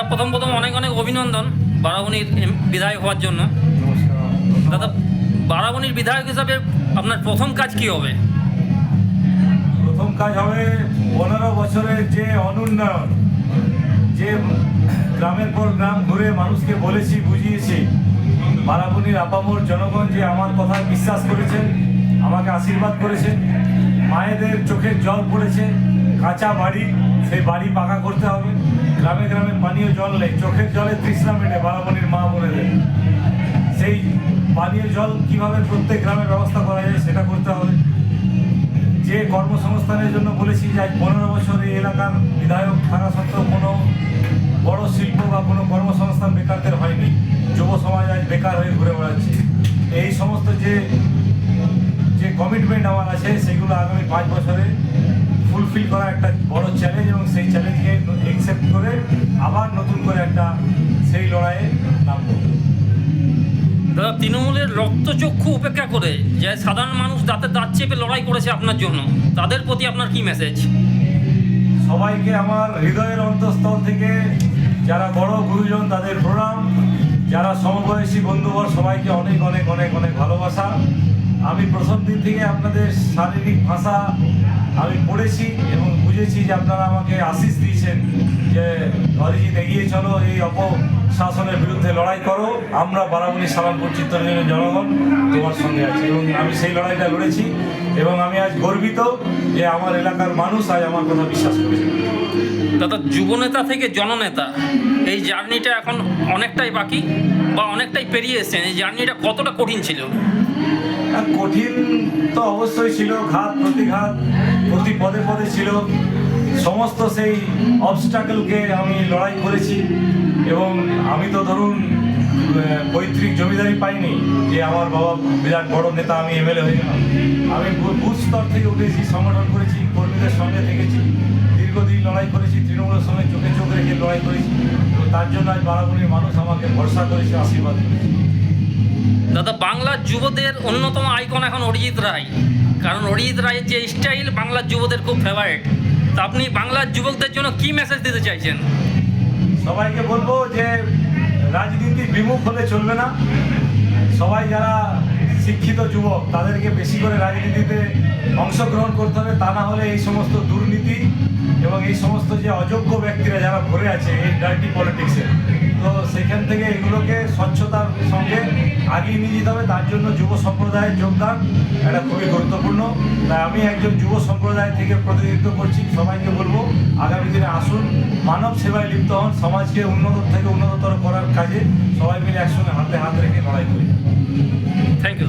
দাদা প্রথম অনেক অনেক অভিনন্দন বারাবণীর বিধায়ক হওয়ার জন্য। দাদা, বারাবণীর বিধায়ক হিসাবে আপনার প্রথম কাজ কি হবে? প্রথম কাজ হবে 15 বছরের যে অনুন্নয়ন, যে গ্রামের পর গ্রাম ঘুরে মানুষকে বলেছি, বুঝিয়েছি, বারাবণীর আপামর জনগণ যে আমার কথায় বিশ্বাস করেছেন, আমাকে আশীর্বাদ করেছেন, মায়েদের চোখের জল পড়েছে, কাঁচা বাড়ি, সেই বাড়ি পাকা করতে হবে। গ্রামে গ্রামে পানীয় জল নেই, চোখের জলে তৃষ্ণা মেটে বারাবণীর মা বোনেদের। সেই পানীয় জল কিভাবে প্রত্যেক গ্রামে ব্যবস্থা করা যায় সেটা করতে হবে। যে কর্মসংস্থানের জন্য বলেছি যে আজ 15 বছর এই এলাকার বিধায়ক থাকা সত্ত্বেও কোনো বড় শিল্প বা কোনো কর্মসংস্থান বেকারদের হয়নি। যুব সমাজ আজ বেকার হয়ে ঘুরে বেড়াচ্ছে। এই সমস্ত যে কমিটমেন্ট আমার আছে সেগুলো আগামী 5 বছরে ফুলফিল করা একটা বড় চ্যালেঞ্জ, এবং সেই চ্যালেঞ্জকে অ্যাকসেপ্ট করে আবার নতুন করে একটা সেই লড়াইয়ে নামবো। দাদা, তৃণমূলের রক্তচক্ষু উপেক্ষা করে যে সাধারণ মানুষ দাঁতে দাঁত চেপে লড়াই করেছে আপনার জন্য, তাদের প্রতি আপনার কি মেসেজ? সবাইকে আমার হৃদয়ের অন্তঃস্থল থেকে যারা বড় গুরুজন তাদের প্রণাম, যারা সমবয়সী বন্ধুবর সবাইকে অনেক অনেক অনেক অনেক ভালোবাসা। আমি প্রথম দিন থেকে আপনাদের শারীরিক ভাষা আমি পড়েছি এবং বুঝেছি যে আপনারা আমাকে আশীষ দিয়েছেন যে অরিজিৎ এগিয়ে চলো, এই অপশাসনের বিরুদ্ধে লড়াই করো, আমরা বারাবণী সালামপুর চিত্তরঞ্জনের জনগণ তোমার সঙ্গে আছি। এবং আমি সেই লড়াইটা লড়েছি এবং আমি আজ গর্বিত যে আমার এলাকার মানুষ আজ আমার কথা বিশ্বাস করেছে। দাদা, যুবনেতা থেকে জননেতা, এই জার্নিটা এখন অনেকটাই বাকি বা অনেকটাই পেরিয়ে এসেছেন। এই জার্নিটা কতটা কঠিন ছিল? কঠিন তো অবশ্যই ছিল, ঘাত প্রতিঘাত প্রতি পদে পদে ছিল। সমস্ত সেই অবস্টাকেলকে আমি লড়াই করেছি এবং আমি তো ধরুন পৈতৃক জমিদারি পাইনি যে আমার বাবা বিরাট বড় নেতা, আমি এমএলএ হয়ে গেলাম। আমি বুথ স্তর থেকে উঠেছি, সংগঠন করেছি, কর্মীদের সঙ্গে থেকেছি, দীর্ঘদিন লড়াই করেছি, তৃণমূলের সঙ্গে চোখে চোখ রেখে লড়াই করেছি। তো তার জন্য আজ বারাবণীর মানুষ আমাকে ভরসা করেছে, আশীর্বাদ করেছে। দাদা, বাংলার যুবদের অন্যতম আইকন এখন অরিজিৎ রায়, কারণ অরিজিৎ রায়ের যে স্টাইল বাংলার যুবদের খুব ফেভারিট। তা আপনি বাংলার যুবকদের জন্য কি মেসেজ দিতে চাইছেন? সবাইকে বলবো যে রাজনীতি বিমুখ হলে চলবে না। সবাই যারা শিক্ষিত যুবক তাদেরকে বেশি করে রাজনীতিতে অংশগ্রহণ করতে হবে, তা না হলে এই সমস্ত দুর্নীতি এবং এই সমস্ত যে অযোগ্য ব্যক্তিরা যারা ভরে আছে এই ডার্টি পলিটিক্সে, তো সেখান থেকে এগুলোকে স্বচ্ছতার সঙ্গে আগিয়ে নিয়ে যেতে হবে। তার জন্য যুব সম্প্রদায়ের যোগদান এটা খুবই গুরুত্বপূর্ণ। তাই আমি একজন যুব সম্প্রদায় থেকে প্রতিনিধিত্ব করছি। সবাইকে বলবো আগামী দিনে আসুন, মানব সেবায় লিপ্ত হন, সমাজকে উন্নত থেকে উন্নততর করার কাজে সবাই মিলে একসঙ্গে হাতে হাত রেখে লড়াই করি। Thank you.